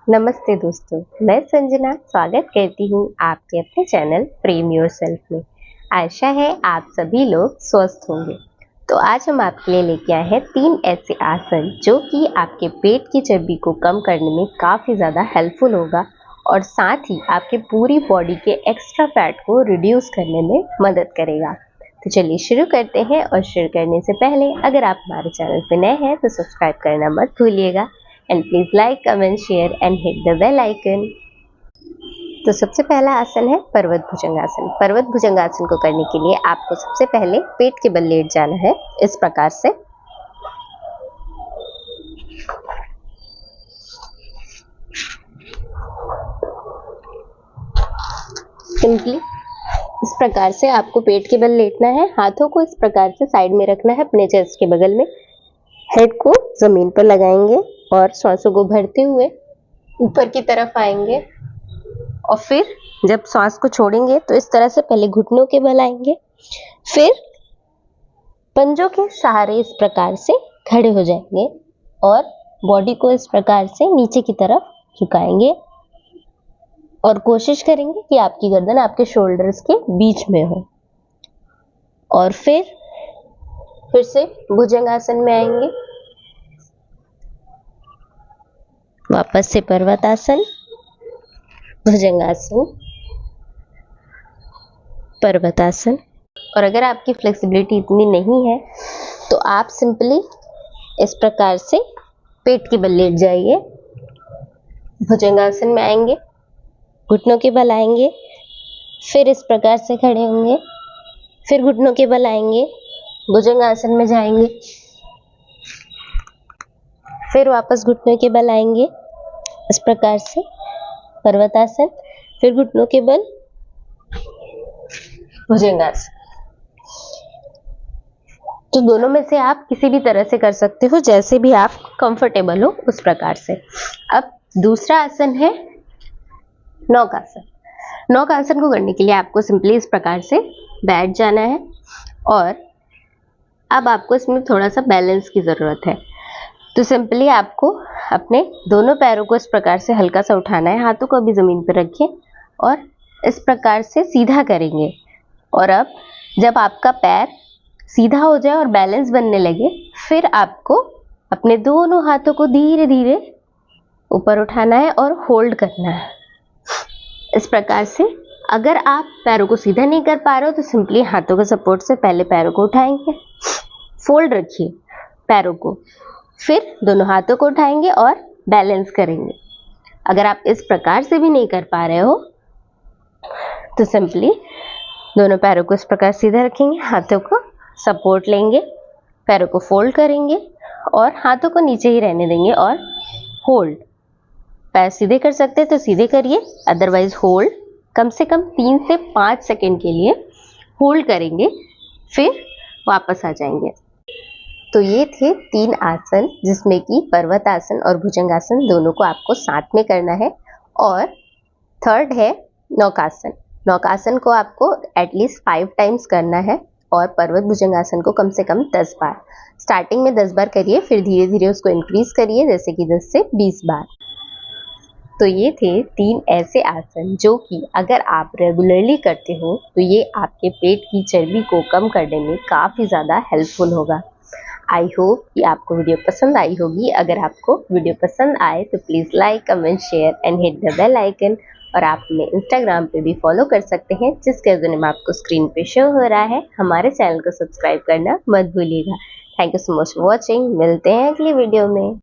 नमस्ते दोस्तों, मैं संजना स्वागत करती हूँ आपके अपने चैनल फ्रेम योरसेल्फ में। आशा है आप सभी लोग स्वस्थ होंगे। तो आज हम आपके लिए लेके आए हैं 3 ऐसे आसन जो कि आपके पेट की चर्बी को कम करने में काफ़ी ज़्यादा हेल्पफुल होगा और साथ ही आपके पूरी बॉडी के एक्स्ट्रा फैट को रिड्यूस करने में मदद करेगा। तो चलिए शुरू करते हैं। और शुरू करने से पहले अगर आप हमारे चैनल पर नए हैं तो सब्सक्राइब करना मत भूलिएगा and please like, comment, share and hit the bell icon। तो सबसे पहला आसन है पर्वत भुजंगासन। पर्वत भुजंगासन को करने के लिए आपको सबसे पहले पेट के बल लेट जाना है इस प्रकार से। सिंपली इस प्रकार से आपको पेट के बल लेटना है। हाथों को इस प्रकार से साइड में रखना है अपने चेस्ट के बगल में। हेड को जमीन पर लगाएंगे और सांसों को भरते हुए ऊपर की तरफ आएंगे और फिर जब सांस को छोड़ेंगे तो इस तरह से पहले घुटनों के बल आएंगे, फिर पंजों के सहारे इस प्रकार से खड़े हो जाएंगे और बॉडी को इस प्रकार से नीचे की तरफ झुकाएंगे और कोशिश करेंगे कि आपकी गर्दन आपके शोल्डर्स के बीच में हो। और फिर से भुजंगासन में आएंगे, वापस से पर्वतासन, भुजंगासन, पर्वतासन। और अगर आपकी फ्लेक्सिबिलिटी इतनी नहीं है तो आप सिंपली इस प्रकार से पेट के बल लेट जाइए। भुजंगासन में आएंगे, घुटनों के बल आएंगे, फिर इस प्रकार से खड़े होंगे, फिर घुटनों के बल आएंगे, भुजंगासन में जाएंगे, फिर वापस घुटनों के बल आएंगे इस प्रकार से पर्वतासन, फिर घुटनों के बल भुजंगासन। तो दोनों में से आप किसी भी तरह से कर सकते हो, जैसे भी आप कंफर्टेबल हो उस प्रकार से। अब दूसरा आसन है नौकासन। नौकासन को करने के लिए आपको सिंपली इस प्रकार से बैठ जाना है और अब आपको इसमें थोड़ा सा बैलेंस की ज़रूरत है। तो सिंपली आपको अपने दोनों पैरों को इस प्रकार से हल्का सा उठाना है, हाथों को अभी ज़मीन पर रखिए और इस प्रकार से सीधा करेंगे। और अब जब आपका पैर सीधा हो जाए और बैलेंस बनने लगे, फिर आपको अपने दोनों हाथों को धीरे धीरे ऊपर उठाना है और होल्ड करना है इस प्रकार से। अगर आप पैरों को सीधा नहीं कर पा रहे हो तो सिंपली हाथों के सपोर्ट से पहले पैरों को उठाएंगे, फोल्ड रखिए पैरों को, फिर दोनों हाथों को उठाएंगे और बैलेंस करेंगे। अगर आप इस प्रकार से भी नहीं कर पा रहे हो तो सिंपली दोनों पैरों को इस प्रकार सीधा रखेंगे, हाथों को सपोर्ट लेंगे, पैरों को फोल्ड करेंगे और हाथों को नीचे ही रहने देंगे और होल्ड। पैर सीधे कर सकते हैं तो सीधे करिए, अदरवाइज होल्ड। कम से कम 3 से 5 सेकेंड के लिए होल्ड करेंगे, फिर वापस आ जाएंगे। तो ये थे 3 आसन जिसमें कि पर्वतासन और भुजंगासन दोनों को आपको साथ में करना है। और थर्ड है नौकासन। नौकासन को आपको एटलीस्ट 5 टाइम्स करना है और पर्वत भुजंगासन को कम से कम 10 बार। स्टार्टिंग में 10 बार करिए, फिर धीरे धीरे उसको इंक्रीज करिए, जैसे कि 10 से 20 बार। तो ये थे 3 ऐसे आसन जो कि अगर आप रेगुलरली करते हो तो ये आपके पेट की चर्बी को कम करने में काफ़ी ज़्यादा हेल्पफुल होगा। आई होप कि आपको वीडियो पसंद आई होगी। अगर आपको वीडियो पसंद आए तो please like, comment, share and hit the bell icon. और आप हमें इंस्टाग्राम पे भी फॉलो कर सकते हैं, जिसका यूज़रनेम आपको स्क्रीन पे शो हो रहा है। हमारे चैनल को सब्सक्राइब करना मत भूलिएगा। Thank you so much for watching. मिलते हैं अगली वीडियो में।